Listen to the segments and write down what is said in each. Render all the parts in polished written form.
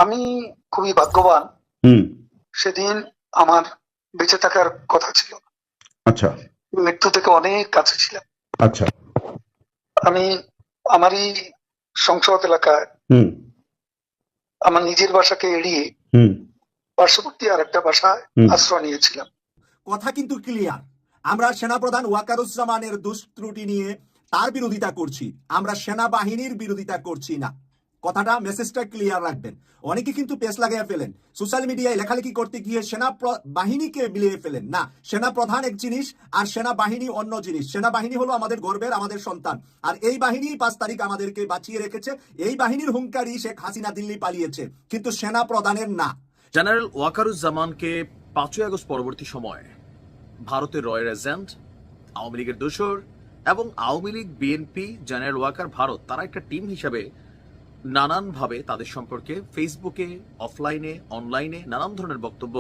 আমি খুবই ভাগ্যবান। হুম। সেদিন আমার বেঁচে থাকার কথা ছিল। আচ্ছা। মৃত্যু থেকে অনেক কাছে ছিলাম। আচ্ছা। আমি আমারই সংসদ এলাকায় হুম। আমার নিজের বাসাকে এড়িয়ে হুম। পার্শ্ববর্তী আরেকটা বাসায় হুম। আশ্রয় নিয়েছিলাম। কথা কিন্তু ক্লিয়ার। আমরা সেনাপ্রধান ওয়াকারুজ্জামানের দুষ্ত্রুটি নিয়ে তার বিরোধিতা করছি, আমরা সেনাবাহিনীর বিরোধিতা করছি না। কথাটা মেসেজটা ক্লিয়ার রাখবেন। অনেকে কিন্তু পেস লাগাইয়া ফেলেন, সোশ্যাল মিডিয়ায় লেখালেখি করতে গিয়ে বাহিনীকে মিলিয়ে ফেলেন। না, সেনাপ্রধান এক জিনিস আর সেনাবাহিনী অন্য জিনিস। সেনাবাহিনী হলো আমাদের গর্বের, আমাদের সন্তান। আর এই বাহিনী 5 তারিখ আমাদেরকে বাঁচিয়ে রেখেছে। এই বাহিনীর হুঙ্কারি শেখ হাসিনা দিল্লি পালিয়েছে, কিন্তু সেনাপ্রধানের না। জেনারেল ওয়াকারুজ্জামানকে 5ই আগস্ট পরবর্তী সময়ে ভারতের রয়্যাল এজেন্ট, আওয়ামী লীগের দোসর এবং আওয়ামী লীগ, বিএনপি, জেনারেল ওয়াকার, ভারত, তারা একটা টিম হিসাবে নানানভাবে তাদের সম্পর্কে ফেসবুকে, অফলাইনে, অনলাইনে নানান ধরনের বক্তব্য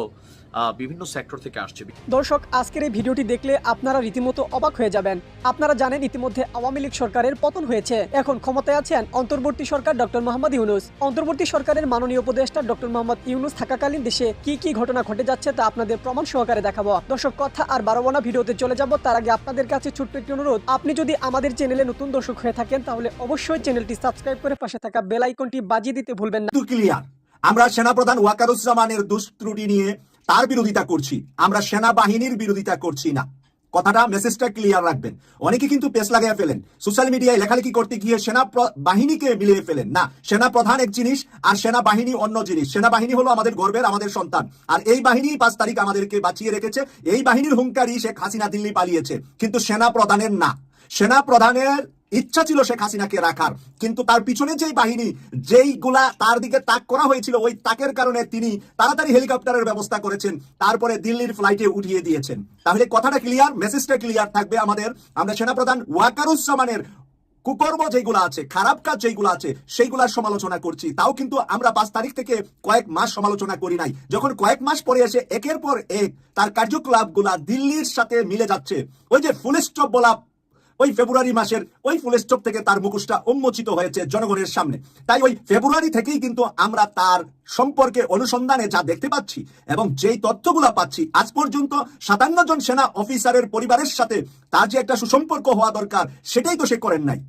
বিভিন্ন সেক্টর থেকে আসছে। দর্শক, আজকের এই ভিডিওটি দেখলে আপনারা রীতিমতো অবাক হয়ে যাবেন। আপনারা জানেন ইতিমধ্যে আওয়ামী লীগ সরকারের পতন হয়েছে। এখন ক্ষমতায় আছেন অন্তর্বর্তী সরকার ডক্টর মোহাম্মদ ইউনূস। অন্তর্বর্তী সরকারের মাননীয় উপদেষ্টা ডক্টর মোহাম্মদ ইউনূস থাকাকালীন দেশে কি কি ঘটনা ঘটে যাচ্ছে তা আপনাদের প্রমাণ সহকারে দেখাবো। দর্শক, কথা আর বাড়াবো না, ভিডিওতে চলে যাব। তার আগে আপনাদের কাছে ছোট্ট একটি অনুরোধ, আপনি যদি আমাদের চ্যানেলে নতুন দর্শক হয়ে থাকেন তাহলে অবশ্যই চ্যানেলটি সাবস্ক্রাইব করে পাশে থাকা বেল আইকনটি বাজিয়ে দিতে ভুলবেন না। ক্লিয়ার। আমরা সেনাপ্রধান ওয়াকারুজ্জামানের দুষ্ত্রুটি নিয়ে তার বিরোধিতা করছি, আমরা সেনাবাহিনীর বিরোধিতা করছি না। কথাটা মেসেজটা ক্লিয়ার রাখবেন। অনেকে কিন্তু পেস লাগাইয়া ফেলেন, সোশ্যাল মিডিয়ায় লেখালেখি করতে গিয়ে বাহিনীকে মিলিয়ে ফেলেন। না, সেনাপ্রধান এক জিনিস আর সেনাবাহিনী অন্য জিনিস। সেনাবাহিনী হলো আমাদের গর্বের, আমাদের সন্তান। আর এই বাহিনী 5 তারিখ আমাদেরকে বাঁচিয়ে রেখেছে। এই বাহিনীর হুঙ্কারি শেখ হাসিনা দিল্লি পালিয়েছে, কিন্তু সেনাপ্রধানের না। সেনাপ্রধানের ইচ্ছা ছিল শেখ হাসিনাকে রাখার, কিন্তু তার পিছনে যেই বাহিনী, যেইগুলা তার দিকে তাক করা হয়েছিল, ওই তাকের কারণে তিনি তাড়াতাড়ি হেলিকপ্টারের ব্যবস্থা করেছেন, তারপরে দিল্লির ফ্লাইটে উঠিয়ে দিয়েছেন। তাহলে কথাটা ক্লিয়ার, মেসেজটা ক্লিয়ার থাকবে আমাদের। আমরা সেনাপ্রধান ওয়াকারুজ্জামানের কুকর্ম যেগুলো আছে, খারাপ কাজ যেগুলো আছে, সেইগুলার সমালোচনা করছি। তাও কিন্তু আমরা 5 তারিখ থেকে কয়েক মাস সমালোচনা করি নাই। যখন কয়েক মাস পরে এসে একের পর এক তার কার্যকলাপগুলা দিল্লির সাথে মিলে যাচ্ছে, ওই যে ফুল স্টপ বলা, ওই ফেব্রুয়ারি মাসের ওই ফুল স্টপ থেকে তার মুখোশটা উন্মোচিত হয়েছে জনগণের সামনে। তাই ওই ফেব্রুয়ারি থেকেই কিন্তু আমরা তার সম্পর্কে অনুসন্ধানে যা দেখতে পাচ্ছি এবং যেই তথ্যগুলা পাচ্ছি, আজ পর্যন্ত 57 জন সেনা অফিসারের পরিবারের সাথে তার যে একটা সুসম্পর্ক হওয়া দরকার, সেটাই তো সে করেন নাই।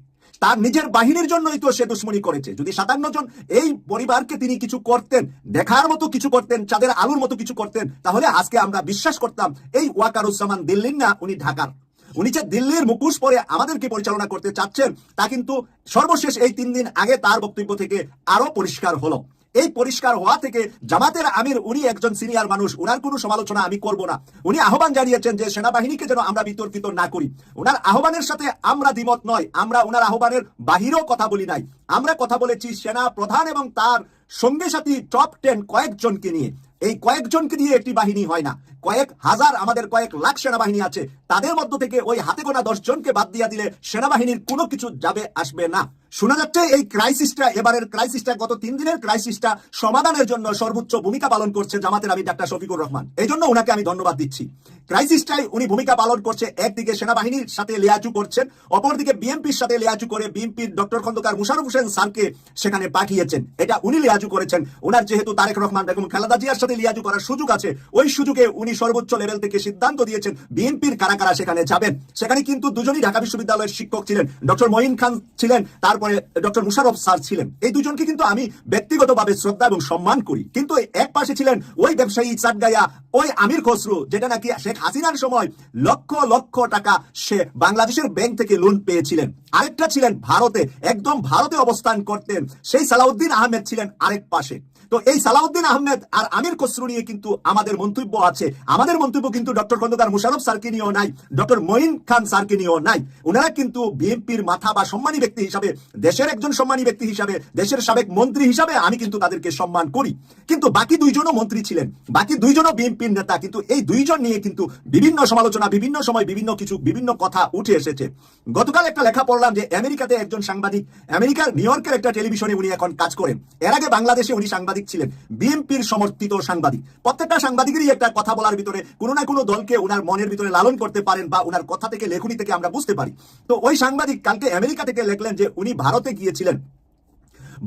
তার নিজের বাহিনীর জন্যই তো সে দুশ্মনী করেছে। যদি 57 জন এই পরিবারকে তিনি কিছু করতেন, দেখার মতো কিছু করতেন, চাঁদের আলুর মতো কিছু করতেন, তাহলে আজকে আমরা বিশ্বাস করতাম এই ওয়াকারুজ্জামান দিল্লির না, উনি ঢাকার। উনি যে দিল্লির মুখোশ পরে আমাদেরকে পরিচালনা করতে চাচ্ছেন, তা কিন্তু সর্বশেষ এই 3 দিন আগে তার বক্তব্য থেকে আরো পরিষ্কার হলো। এই পরিষ্কার হওয়া থেকে জামাতের আমির, উনি একজন সিনিয়র মানুষ, উনার কোনো সমালোচনা আমি করব না। উনি আহ্বান জানিয়েছেন যে সেনাবাহিনীকে যেন আমরা বিতর্কিত না করি। উনার আহ্বানের সাথে আমরা দ্বিমত নয়, আমরা উনার আহ্বানের বাহিরেও কথা বলি নাই। আমরা কথা বলেছি সেনা প্রধান এবং তার সঙ্গে সাথী টপ 10 কয়েকজনকে নিয়ে। এই কয়েকজনকে দিয়ে একটি বাহিনী হয় না, কয়েক হাজার, আমাদের কয়েক লাখ সেনাবাহিনী আছে। তাদের মধ্য থেকে ওই হাতে গোনা 10 জনকে বাদ দিয়ে দিলে সেনাবাহিনীর কোনো কিছু যাবে আসবে না। শোনা যাচ্ছে এই ক্রাইসিসটা, এবারের ক্রাইসিসটা, গত 3 দিনের ক্রাইসিসটা সমাধানের জন্য সর্বোচ্চ ভূমিকা পালন করছে জামাতের আমির ডাক্তার শফিকুর রহমান। এই জন্য ওনাকে আমি ধন্যবাদ দিচ্ছি। ক্রাইসিসটাই উনি ভূমিকা পালন করছে। একদিকে সেনাবাহিনীর সাথে লিয়াজু করছেন, অপরদিকে বিএনপির সাথে লিয়াজু করে বিএনপির ডক্টর খন্দকার মুশাররফ হোসেন স্যারকে সেখানে পাঠিয়েছেন। এটা উনি লিয়াজু করেছেন। ওনার যেহেতু তারেক রহমান বেগম খালেদা জিয়ার সাথে লিয়াজু করার সুযোগ আছে, ওই সুযোগে উনি সর্বোচ্চ লেভেল থেকে সিদ্ধান্ত দিয়েছেন বিএনপির কারা কারা সেখানে যাবেন। সেখানে কিন্তু দুজনই ঢাকা বিশ্ববিদ্যালয়ের শিক্ষক ছিলেন, ডক্টর মঈন খান ছিলেন, তারপরে ডক্টর মুশাররফ স্যার ছিলেন। এই দুজনকে কিন্তু আমি ব্যক্তিগতভাবে শ্রদ্ধা এবং সম্মান করি। কিন্তু এক পাশে ছিলেন ওই ব্যবসায়ী চাটগায়া, ওই আমির খসরু, যেটা নাকি শেখ হাসিনার সময় লক্ষ লক্ষ টাকা সে বাংলাদেশের ব্যাংক থেকে লোন পেয়েছিলেন। আরেকটা ছিলেন ভারতে, একদম ভারতে অবস্থান করতেন, সেই সালাউদ্দিন আহমেদ ছিলেন আরেক পাশে। তো এই সালাউদ্দিন আহমেদ আর আমির খসরু নিয়ে কিন্তু আমাদের মন্তব্য আছে। আমাদের মন্তব্য কিন্তু ডক্টর খন্দকার মুশাররফ স্যারকে নিয়েও নাই, ডক্টর মঈন খান স্যারকে নিয়েও নাই। ওনারা কিন্তু বিএনপির মাথা বা সম্মানী ব্যক্তি হিসাবে, দেশের একজন সম্মানী ব্যক্তি হিসাবে, দেশের সাবেক মন্ত্রী হিসাবে আমি কিন্তু তাদেরকে সম্মান করি। কিন্তু বাকি 2 জনও মন্ত্রী ছিলেন, বাকি 2 জনও বিএনপির নেতা। কিন্তু এই 2 জন নিয়ে কিন্তু বিভিন্ন সমালোচনা, বিভিন্ন সময় বিভিন্ন কিছু, বিভিন্ন কথা উঠে এসেছে। গতকাল একটা লেখা পড়লাম যে আমেরিকাতে একজন সাংবাদিক, আমেরিকার নিউ ইয়র্কের একটা টেলিভিশনে উনি এখন কাজ করেন। এর আগে বাংলাদেশে উনি সাংবাদিক ছিলেন, বিএনপির সমর্থিত সাংবাদিক। প্রত্যেকটা সাংবাদিকেরই একটা কথা বলার ভিতরে কোনো না কোনো দলকে ওনার মনের ভিতরে লালন করতে পারেন, বা ওনার কথা থেকে, লেখনী থেকে আমরা বুঝতে পারি। তো ওই সাংবাদিক কালকে আমেরিকা থেকে লিখলেন যে উনি ভারতে গিয়েছিলেন।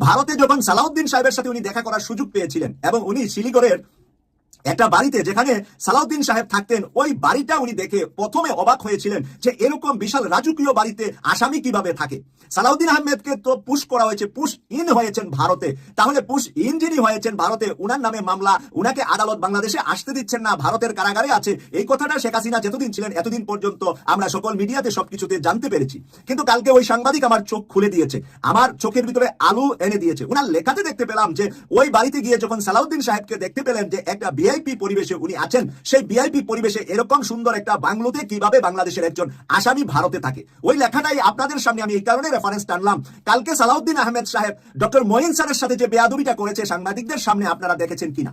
ভারতে যখন সালাউদ্দিন সাহেবের সাথে উনি দেখা করার সুযোগ পেয়েছিলেন এবং উনি শিলিগুড়ির একটা বাড়িতে যেখানে সালাউদ্দিন সাহেব থাকতেন, ওই বাড়িটা উনি দেখে প্রথমে অবাক হয়েছিলেন যে এরকম বিশাল রাজকীয় বাড়িতে আসামি কিভাবে থাকে। সালাউদ্দিন আহমেদকে তো পুশ করা হয়েছে, পুশ ইন হয়েছেন ভারতে, তাহলে পুশ ইন যিনি হয়েছেন ভারতে, উনার নামে মামলা, উনাকে আদালত বাংলাদেশে আসতে দিচ্ছেন না, ভারতের কারাগারে আছে, এই কথাটা শেখ হাসিনা যতদিন ছিলেন এতদিন পর্যন্ত আমরা সকল মিডিয়াতে সবকিছুতে জানতে পেরেছি। কিন্তু কালকে ওই সাংবাদিক আমার চোখ খুলে দিয়েছে, আমার চোখের ভিতরে আলু এনে দিয়েছে। উনার লেখাতে দেখতে পেলাম যে ওই বাড়িতে গিয়ে যখন সালাউদ্দিন সাহেবকে দেখতে পেলেন যে একটা ভিআইপি পরিবেশে উনি আছেন, সেই ভিআইপি পরিবেশে এরকম সুন্দর একটা বাংলোতে কিভাবে বাংলাদেশের একজন আসামি ভারতে থাকে। ওই লেখাটাই আপনাদের সামনে আমি এই কারণে রেফারেন্স টানলাম। কালকে সালাউদ্দিন আহমেদ সাহেব ডক্টর মঈন স্যারের সাথে যে বেয়াদবিটা করেছে সাংবাদিকদের সামনে, আপনারা দেখেছেন কিনা?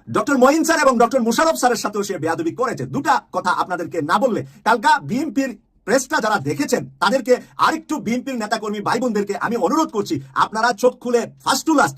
ডক্টর মঈন স্যার এবং ডক্টর মুশারফ স্যারের সাথেও সে বেয়াদবি করেছে। দুটা কথা আপনাদেরকে না বললে, কালকা বিএনপির প্রেসটা যারা দেখেছেন তাদেরকে আরেকটু, বিএনপির নেতাকর্মী ভাই বোনদেরকে আমি অনুরোধ করছি, আপনারা চোখ খুলে ফার্স্ট টু লাস্ট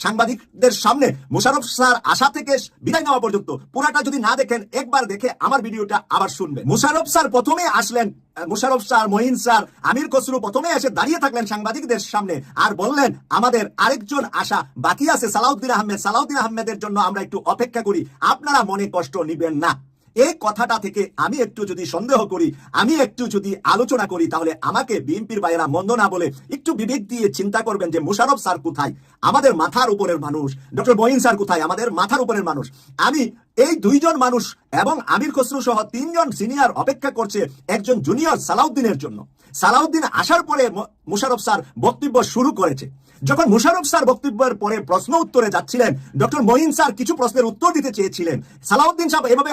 সাংবাদিকদের সামনে মুশারফ স্যার আসা থেকে বিদায় নেওয়া পর্যন্ত পুরাটা যদি না দেখেন, একবার দেখে আমার ভিডিওটা আবার শুনবেন। মুশারফ স্যার প্রথমে আসলেন, মুশারফ স্যার, মঈন স্যার, আমির খসরু প্রথমে এসে দাঁড়িয়ে থাকলেন সাংবাদিকদের সামনে আর বললেন আমাদের আরেকজন আশা বাকি আছে সালাউদ্দিন আহমেদ, সালাউদ্দিন আহমেদের জন্য আমরা একটু অপেক্ষা করি, আপনারা মনে কষ্ট নিবেন না। এই কথাটা থেকে আমি একটু যদি সন্দেহ করি, আমি একটু যদি আলোচনা করি, তাহলে আমাকে বিএনপির ভাইয়েরা মন্দ না বলে একটু বিবেক দিয়ে চিন্তা করবেন যে মুশারফ স্যার কোথায়, আমাদের মাথার উপরের মানুষ, ডক্টর মঈন স্যার কোথায়, আমাদের মাথার উপরের মানুষ। আমি এই দুইজন মানুষ এবং আমির খসরু সহ তিনজন সিনিয়র অপেক্ষা করছে একজন জুনিয়র সালাউদ্দিনের জন্য। সালাউদ্দিন আসার পরে মুশারফ স্যার বক্তব্য শুরু করেছে। যখন মুশারফ স্যার বক্তব্যের পরে প্রশ্ন উত্তরে যাচ্ছিলেন, ডক্টর মঈন স্যার কিছু প্রশ্নের উত্তর দিতে চেয়েছিলেন, সালাউদ্দিন সাহেব এভাবে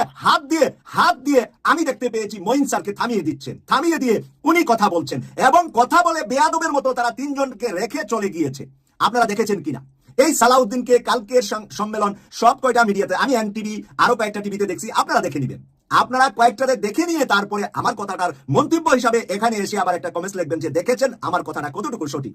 হাত দিয়ে আমি দেখতে পেয়েছি মঈন স্যারকে থামিয়ে দিচ্ছেন, থামিয়ে দিয়ে উনি কথা বলছেন এবং কথা বলে বেয়াদবের মতো তারা তিনজনকে রেখে চলে গিয়েছে। আপনারা দেখেছেন কিনা এই সালাউদ্দিনকে? কালকের সম্মেলন সব কয়টা মিডিয়াতে, আমি এনটিভি আরো কয়েকটা টিভিতে দেখছি, আপনারা দেখে নিবেন। আপনারা কয়েকটাতে দেখে নিয়ে তারপরে আমার কথাটার মন্তব্য হিসাবে এখানে এসে আবার একটা কমেন্টস লিখবেন যে দেখেছেন আমার কথাটা কতটুকু সঠিক।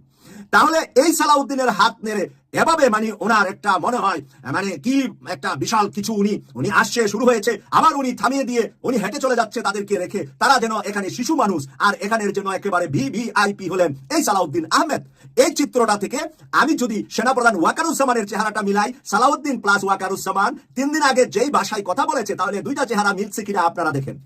তাহলে এই সালাউদ্দিনের হাত নেড়ে এভাবে মানে ওনার একটা মনে হয় মানে কি একটা বিশাল কিছু উনি আসছে, শুরু হয়েছে, আবার উনি থামিয়ে দিয়ে উনি হেঁটে চলে যাচ্ছে তাদেরকে রেখে। তারা যেন এখানে শিশু মানুষ আর এখানের জন্য একেবারে ভিভিআইপি হলেন এই সালাউদ্দিন আহমেদ। এই চিত্রটা থেকে আমি যদি সেনাপ্রধান ওয়াকারুজ্জামানের চেহারাটা মিলাই, সালাউদ্দিন প্লাস ওয়াকারুজ্জামান 3 দিন আগে যেই ভাষায় কথা বলেছে, তাহলে দুইটা চেহারা মিলছে কিনা আপনারা দেখেন।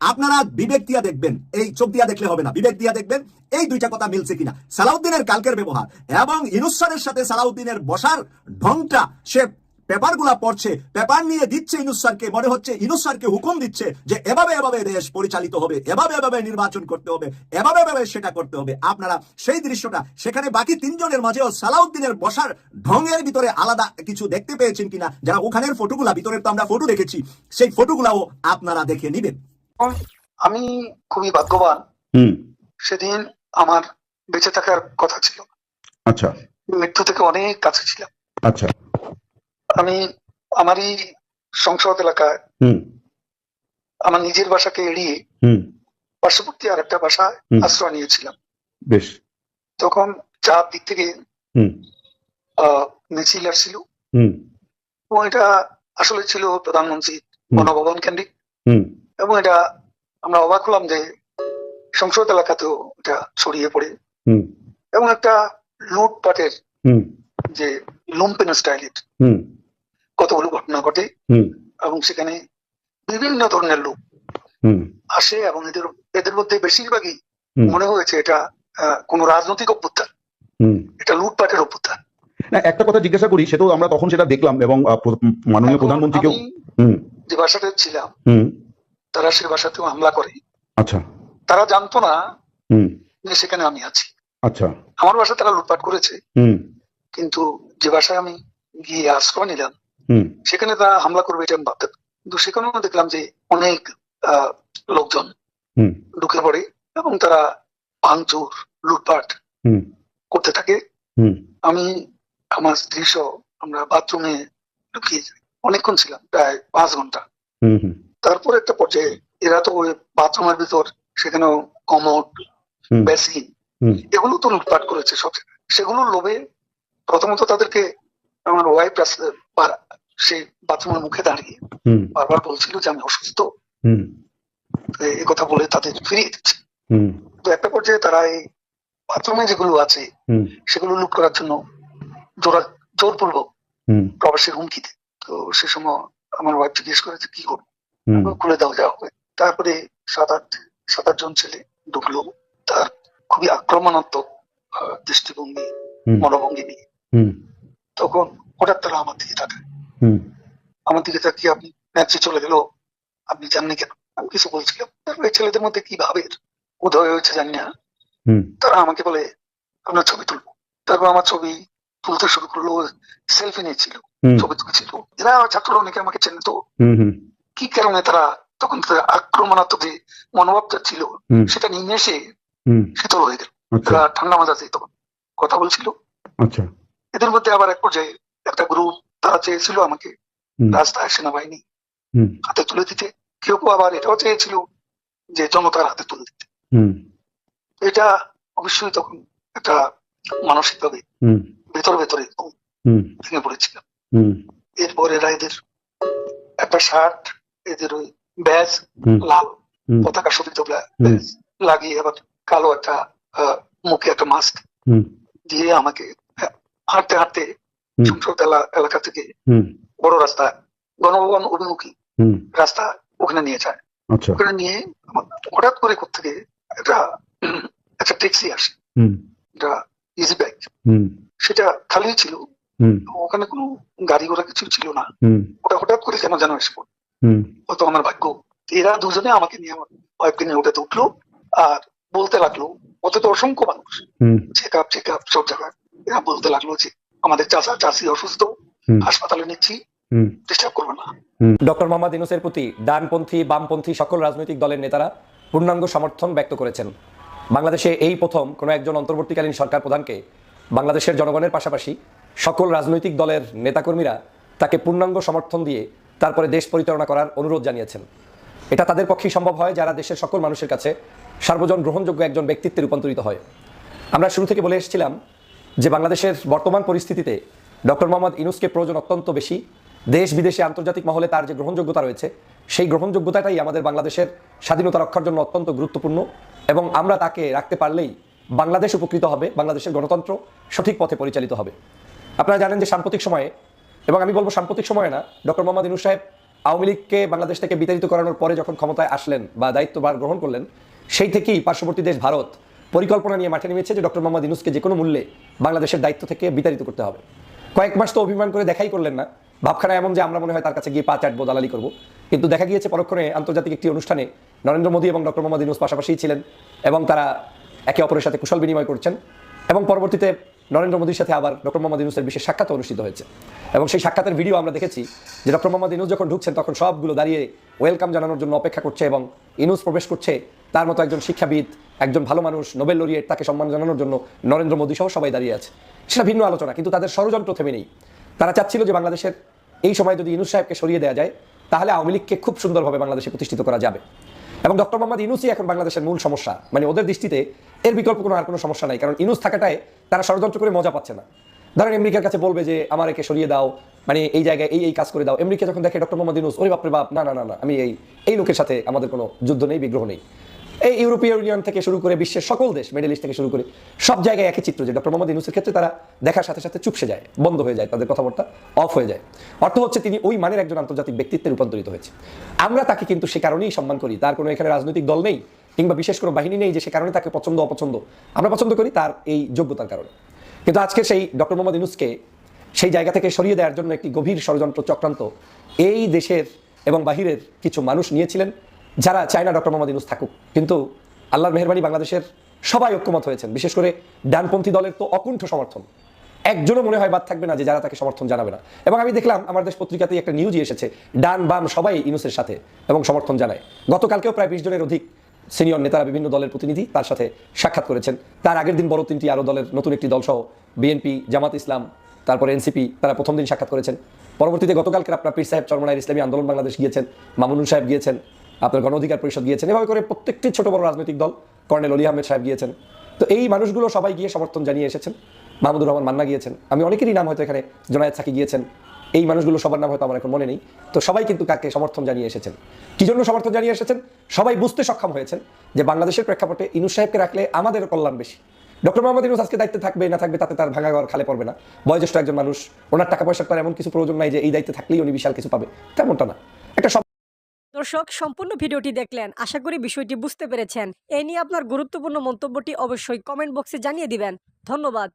আপনারা বিবেক দিয়া দেখবেন, এই চোখ দিয়া দেখলে হবে না, বিবেক দিয়া দেখবেন এই দুইটা কথা মিলছে কিনা। সালাউদ্দিনের কালকের ব্যবহার এবং ইউনূস স্যারের সাথে সালাউদ্দিনের বসার ঢংটা, সে পেপারগুলা পড়ছে, পেপার নিয়ে দিচ্ছে ইউনূস স্যারকে, মনে হচ্ছে ইউনূস স্যারকে হুকুম দিচ্ছে যে এভাবে দেশ পরিচালিত হবে, এভাবে নির্বাচন করতে হবে, এভাবে সেটা করতে হবে। আপনারা সেই দৃশ্যটা সেখানে বাকি তিনজনের মাঝেও সালাউদ্দিনের বসার ঢঙের ভিতরে আলাদা কিছু দেখতে পেয়েছেন কিনা? যারা ওখানের ফটোগুলা, ভিতরে তো আমরা ফটো দেখেছি, সেই ফটোগুলাও আপনারা দেখে নিবেন। আমি খুবই ভাগ্যবান, সেদিন আমার বেঁচে থাকার কথা ছিল। আচ্ছা, মৃত্যু থেকে অনেক কাছে ছিলাম। আচ্ছা, আমি আমারই সংসদ এলাকায় আমার নিজের বাসাকে এড়িয়ে পার্শ্ববর্তী আর একটা বাসায় আশ্রয় নিয়েছিলাম। বেশ। তখন চার দিক থেকে মিছিল আসছিল এবং এটা আসলে ছিল প্রধানমন্ত্রী গণভবন কেন্দ্রিক, এবং এটা আমরা অবাক হলাম যে সংসদ এলাকাতেও এটা ছড়িয়ে পড়ে এবং একটা লুটপাটের যে লুম্পেন স্টাইলের কতগুলো ঘটনা ঘটে এবং সেখানে বিভিন্ন ধরনের লোক আসে এবং এদের মধ্যে বেশিরভাগই মনে হয়েছে এটা কোন রাজনৈতিক অভ্যুত্থান, এটা লুটপাটের অভ্যুত্থান। না, একটা কথা জিজ্ঞাসা করি, সে তো আমরা তখন সেটা দেখলাম এবং মাননীয় প্রধানমন্ত্রীকেও যে বাসাতে ছিলাম তারা সে বাসাতেও হামলা করে। আচ্ছা, তারা জানতো না যে সেখানে আমি আছি। আচ্ছা, আমার বাসায় তারা লুটপাট করেছে, কিন্তু যে বাসায় আমি গিয়ে আশ্রয় নিলাম সেখানে তারা হামলা করবে এটা আমি ভাবতাম। কিন্তু সেখানেও দেখলাম যে অনেক লোকজন ঢুকে পড়ে এবং তারা ভাঙচুর লুটপাট করতে থাকে। আমি আমার স্ত্রী সহ আমরা বাথরুমে ঢুকিয়ে অনেকক্ষণ ছিলাম, প্রায় 5 ঘন্টা। তারপর একটা পর্যায়ে এরা তো ওই বাথরুমের ভিতর সেখানেও কমোড, বেসিন এগুলো তো লুটপাট করেছে সব। সেগুলোর লোভে প্রথমত তাদেরকে আমার ওয়াইফ সেই বাথরুমের মুখে দাঁড়িয়ে বারবার বলছিল যে আমি অসুস্থ, এই কথা বলে তাদের ফিরিয়ে দিচ্ছে। তো একটা পর্যায়ে তারা এই বাথরুমে যেগুলো আছে সেগুলো লুট করার জন্য জোরপূর্বক প্রবাসের হুমকিতে। তো সে সময় আমার ওয়াইফ জিজ্ঞেস করেছে কি করবো, খুলে দাও যা হবে। তারপরে সাত আট জন ছেলে ঢুকলো, তার খুবই আক্রমণাত্মক দৃষ্টিভঙ্গি মনোভঙ্গি নিয়ে। তখন হঠাৎ তারা আমার দিকে তাকায়, আমার দিকে তাকিয়ে আপনি ম্যাচে চলে গেল, আপনি জাননি কেন? আমি কিছু বলছিলাম। তারপরে ছেলেদের মধ্যে কি ভাবের উদয় হয়েছে জানি না, তারা আমাকে বলে আপনার ছবি তুলবো। তারপর আমার ছবি তুলতে শুরু করলো, সেলফি নিয়েছিল, ছবি তুলছিল। এরা ছাত্ররা অনেকে আমাকে চেনে, তো কি কারণে তারা তখন তাদের আক্রমণাত্মক যে মনোভাবটা ছিল সেটা নিয়ে এসে শীতল হয়ে গেল। তারা ঠান্ডা মাজাতে তখন কথা বলছিল। এদের মধ্যে আবার এক পর্যায়ে একটা গ্রুপ তারা চেয়েছিল আমাকে রাস্তায় সেনাবাহিনী হাতে তুলে দিতে, কেউ কেউ আবার এটাও চেয়েছিল যে জনতার হাতে তুলে দিতে। এটা অবশ্যই তখন একটা মানসিকভাবে ভেতরে ভেঙে পড়েছিলাম। এরপর এরা এদের একটা শার্ট, এদের ওই ব্যাজ, লাল পতাকা শোভিত ব্যাজ লাগিয়ে আবার কালো একটা মুখে একটা মাস্ক দিয়ে আমাকে হাঁটতে হাঁটতে সংসদ এলাকা থেকে বড় রাস্তা, গণভবন অভিমুখী রাস্তা, ওখানে নিয়ে যায়। ওখানে নিয়ে হঠাৎ করে কোত্থেকে একটা ট্যাক্সি আসে, এটা ইজি বাইক, সেটা খালি ছিল, ওখানে কোনো গাড়ি ঘোড়া কিছু ছিল না। ওটা হঠাৎ করে কেন যেন এসে পড়ল, হয়তো আমার ভাগ্য। এরা দুজনে আমাকে নিয়ে আমার ওয়াইফকে নিয়ে ওটাতে উঠলো আর বলতে লাগলো, ওতে তো অসংখ্য মানুষ, চেক আপ সব জায়গায়। এরা বলতে লাগলো যে আমাদের চাষি অসুস্থ, হাসপাতালে নিচ্ছি, ডিস্টার্ব করবে না। ডক্টর মোহাম্মদ ইউনূসের প্রতি ডানপন্থী বামপন্থী সকল রাজনৈতিক দলের নেতারা পূর্ণাঙ্গ সমর্থন ব্যক্ত করেছেন। বাংলাদেশে এই প্রথম কোনো একজন অন্তর্বর্তীকালীন সরকার প্রধানকে বাংলাদেশের জনগণের পাশাপাশি সকল রাজনৈতিক দলের নেতাকর্মীরা তাকে পূর্ণাঙ্গ সমর্থন দিয়ে তারপরে দেশ পরিচালনা করার অনুরোধ জানিয়েছেন। এটা তাদের পক্ষেই সম্ভব হয় যারা দেশের সকল মানুষের কাছে সার্বজন গ্রহণযোগ্য একজন ব্যক্তিত্বে রূপান্তরিত হয়। আমরা শুরু থেকে বলে এসেছিলাম যে বাংলাদেশের বর্তমান পরিস্থিতিতে ডক্টর মোহাম্মদ ইউনূসকে প্রয়োজন অত্যন্ত বেশি। দেশ বিদেশে আন্তর্জাতিক মহলে তার যে গ্রহণযোগ্যতা রয়েছে, সেই গ্রহণযোগ্যতাটাই আমাদের বাংলাদেশের স্বাধীনতা রক্ষার জন্য অত্যন্ত গুরুত্বপূর্ণ, এবং আমরা তাকে রাখতে পারলেই বাংলাদেশ উপকৃত হবে, বাংলাদেশের গণতন্ত্র সঠিক পথে পরিচালিত হবে। আপনারা জানেন যে সাম্প্রতিক সময়ে, এবং আমি বলবো সাম্প্রতিক সময়ে না, ডক্টর মোহাম্মদ ইউনূস সাহেব আওয়ামী লীগকে বাংলাদেশ থেকে বিতাড়িত করানোর পরে যখন ক্ষমতায় আসলেন বা দায়িত্বভার গ্রহণ করলেন, সেই থেকেই পার্শ্ববর্তী দেশ ভারত পরিকল্পনা নিয়ে মাঠে নেমেছে যে ডক্টর মোহাম্মদ ইউনূসকে যে কোনো মূল্যে বাংলাদেশের দায়িত্ব থেকে বিতাড়িত করতে হবে। কয়েক মাস তো অভিমান করে দেখাই করলেন না, ভাবখানা এমন যে আমরা মনে হয় তার কাছে গিয়ে পা চাটবো, দালালি করবো। কিন্তু দেখা গিয়েছে পরক্ষণে আন্তর্জাতিক একটি অনুষ্ঠানে নরেন্দ্র মোদী এবং ডক্টর মোহাম্মদ ইউনূস পাশাপাশি ছিলেন, এবং তারা একে অপরের সাথে কুশল বিনিময় করছেন, এবং পরবর্তীতে নরেন্দ্র মোদীর সাথে আবার ডক্টর মোহাম্মদ ইউনূসের বিশেষ সাক্ষাৎ অনুষ্ঠিত হয়েছে। এবং সেই সাক্ষাতের ভিডিও আমরা দেখেছি যে ডক্টর মোহাম্মদ ইউনূস যখন ঢুকছেন তখন সবগুলো দাঁড়িয়ে ওয়েলকাম জানানোর জন্য অপেক্ষা করছে, এবং ইউনূস প্রবেশ করছে, তার মতো একজন শিক্ষাবিদ, একজন ভালো মানুষ, নোবেল লরিয়েট, তাকে সম্মান জানানোর জন্য নরেন্দ্র মোদী সহ সবাই দাঁড়িয়ে আছে। সেটা ভিন্ন আলোচনা, কিন্তু তাদের ষড়যন্ত্র থেমে নেই। তারা চাচ্ছিল যে বাংলাদেশের এই সময় যদি ইউনূস সাহেবকে সরিয়ে দেওয়া যায় তাহলে আওয়ামী লীগকে খুব সুন্দরভাবে বাংলাদেশে প্রতিষ্ঠিত করা যাবে। এবং ডক্টর মোহাম্মদ ইউনূসই এখন বাংলাদেশের মূল সমস্যা, মানে ওদের দৃষ্টিতে এর বিকল্প আর কোনো সমস্যা নাই, কারণ ইউনূস থাকাটায় তারা ষড়যন্ত্র করে মজা পাচ্ছে না। ধরেন আমেরিকার কাছে বলবে যে আমার একে সরিয়ে দাও, মানে এই জায়গায় এই কাজ করে দাও। আমেরিকা যখন দেখে ডক্টর মোহাম্মদ ইউনূস, ওরে বাপরে বাপ, না না না না, আমি এই লোকের সাথে আমাদের কোনো যুদ্ধ নেই, বিগ্রহ নেই। এই ইউরোপীয় ইউনিয়ন থেকে শুরু করে বিশ্বের সকল দেশ, মিডল ইস্ট থেকে শুরু করে সব জায়গায় একই চিত্র, যে ডক্টর মোহাম্মদ ইউনূসের ক্ষেত্রে তারা দেখার সাথে সাথে চুপসে যায়, বন্ধ হয়ে যায়, তাদের কথাবার্তা অফ হয়ে যায়। অর্থ হচ্ছে তিনি ওই মানের একজন আন্তর্জাতিক ব্যক্তিত্বে রূপান্তরিত হয়েছে। আমরা তাকে কিন্তু সে কারণেই সম্মান করি, তার কোনো এখানে রাজনৈতিক দল নেই কিংবা বিশেষ কোনো বাহিনী নেই যে সে কারণে তাকে পছন্দ অপছন্দ, আমরা পছন্দ করি তার এই যোগ্যতার কারণে। কিন্তু আজকে সেই ডক্টর মোহাম্মদ ইউনূসকে সেই জায়গা থেকে সরিয়ে দেওয়ার জন্য একটি গভীর ষড়যন্ত্র চক্রান্ত এই দেশের এবং বাহিরের কিছু মানুষ নিয়েছিলেন, যারা চায় না ডক্টর মোহাম্মদ ইউনূস থাকুক। কিন্তু আল্লাহর মেহেরবানি বাংলাদেশের সবাই ঐক্যমত হয়েছেন, বিশেষ করে ডানপন্থী দলের তো অকুণ্ঠ সমর্থন, একজনও মনে হয় বাদ থাকবে না যে যারা তাকে সমর্থন জানাবে না। এবং আমি দেখলাম আমার দেশ পত্রিকাতেই একটা নিউজই এসেছে, ডান বাম সবাই ইউনূসের সাথে এবং সমর্থন জানায়। গতকালকেও প্রায় 20 জনের অধিক সিনিয়র নেতারা, বিভিন্ন দলের প্রতিনিধি তার সাথে সাক্ষাৎ করেছেন। তার আগের দিন বড় 3টি আরও দলের নতুন একটি দল সহ বিএনপি, জামাত ইসলাম, তারপরে এনসিপি, তারা প্রথম দিন সাক্ষাৎ করেছেন। পরবর্তীতে গতকালকে আপনার পীর সাহেব চরমনাইয়ের ইসলামী আন্দোলন বাংলাদেশ গিয়েছেন, মামুনুল সাহেব গিয়েছেন, আপনার গণ অধিকার পরিষদ গিয়েছেন, এভাবে করে প্রত্যেকটি ছোট বড় রাজনৈতিক দল, কর্নেল অলি আহমেদ সাহেব গিয়েছেন। তো এই মানুষগুলো সবাই গিয়ে সমর্থন জানিয়ে এসেছেন। মাহমুদুর রহমান মান্না গিয়েছেন, আমি অনেকেরই নাম হয়তো এখানে, জোনায়েদ সাকি গিয়েছেন, এই মানুষগুলো সবার নাম হয়তো আমার এখন মনে নেই। তো সবাই কিন্তু কাকে সমর্থন জানিয়ে এসেছেন, কি জন্য সমর্থন জানিয়ে এসেছেন? সবাই বুঝতে সক্ষম হয়েছেন যে বাংলাদেশের প্রেক্ষাপটে ইউনূস সাহেবকে রাখলে আমাদের কল্যাণ বেশি, ডক্টর মোহাম্মদ ইউনূস আজকে দায়িত্বে থাকবে না থাকবে তাতে তার ভাঙা ঘর খালে পড়বে না। বয়োজ্যেষ্ঠ একজন মানুষ, ওনার টাকা পয়সার তার এমন কিছু প্রয়োজন নাই যে এই দায়িত্বে থাকলেই উনি বিশাল কিছু পাবে, তেমনটা না। একটা দর্শক, সম্পূর্ণ ভিডিওটি দেখলেন, আশা করি বিষয়টি বুঝতে পেরেছেন। এই নিয়ে আপনার গুরুত্বপূর্ণ মন্তব্যটি অবশ্যই কমেন্ট বক্সে জানিয়ে দিবেন। ধন্যবাদ।